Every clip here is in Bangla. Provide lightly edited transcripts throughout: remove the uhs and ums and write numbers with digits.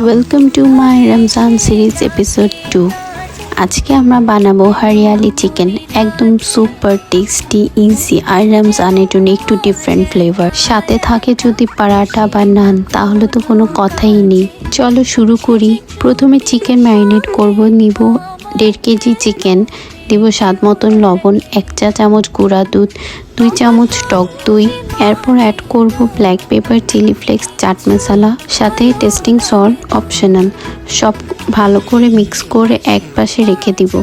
Welcome to my Ramzan series episode 2। আজকে আমরা বানাবো হরিয়ালি চিকেন, একদম সুপার টেস্টি, ইজি আর রমজানের জন্য একটু ডিফারেন্ট ফ্লেভার। সাথে থাকে যদি পরাঠা বা নান, তাহলে তো কোনো কথাই নেই। চলো শুরু করি। প্রথমে চিকেন ম্যারিনেট করব। নিব 1.5 কেজি চিকেন, দিব স্বাদ মতন লবণ, 1 চা চামচ গুঁড়া দুধ, 2 চামচ টক দই। এরপর অ্যাড করব black pepper, chilli flakes, chaat masala, সাথে টেস্টিং সল্ট অপশনাল। সব ভালো করে মিক্স করে এক পাশে রেখে দিব।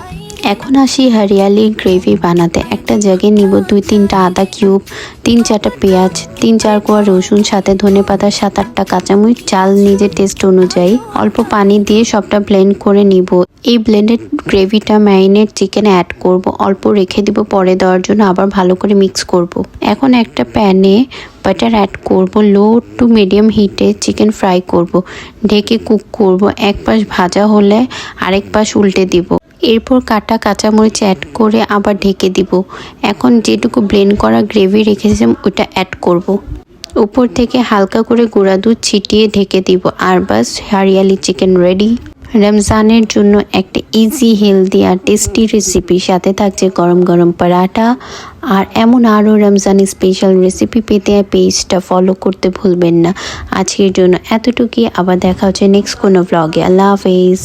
এখন আসি হরিয়ালি গ্রেভি বানাতে। একটা জায়গায় নিব 2-3টা আদা কিউব, 3-4টা পেঁয়াজ, 3-4 কোয়া রসুন, সাথে ধনেপাতা, 7-8টা কাঁচামরিচ, চাল নিজের টেস্ট অনুযায়ী। অল্প পানি দিয়ে সবটা ব্লেন্ড করে নিব। এই ব্লেন্ডেড গ্রেভিটা ম্যারিনেট চিকেনে অ্যাড করব। অল্প রেখে দিব পরে দেওয়ার জন্য, আবার ভালো করে মিক্স করব। এখন একটা প্যানে বাটার অ্যাড করব। লো টু মিডিয়াম হিটে চিকেন ফ্রাই করব। ঢেকে কুক করব। এক পাশ ভাজা হলে আরেক পাশ উল্টে দিব। এরপর কাটা কাঁচামরিচ অ্যাড করে আবার ঢেকে দিব। এখন যেটুকু ব্লেন্ড করা গ্রেভি রেখেছিলাম ওটা অ্যাড করব। উপর থেকে হালকা করে গুঁড়া দুধ ছিটিয়ে ঢেকে দিব। আর বাস, হরিয়ালি চিকেন রেডি। রমজানের জন্য একটা ইজি, হেলদি আর টেস্টি রেসিপি। সাথে থাকছে গরম গরম পরাঠা। আর এমন আরও রমজানি স্পেশাল রেসিপি পেতে পেজটা ফলো করতে ভুলবেন না। আজকের জন্য এতটুকুই। আবার দেখা হচ্ছে নেক্সট কোনো ব্লগে। আল্লাহ হাফেজ।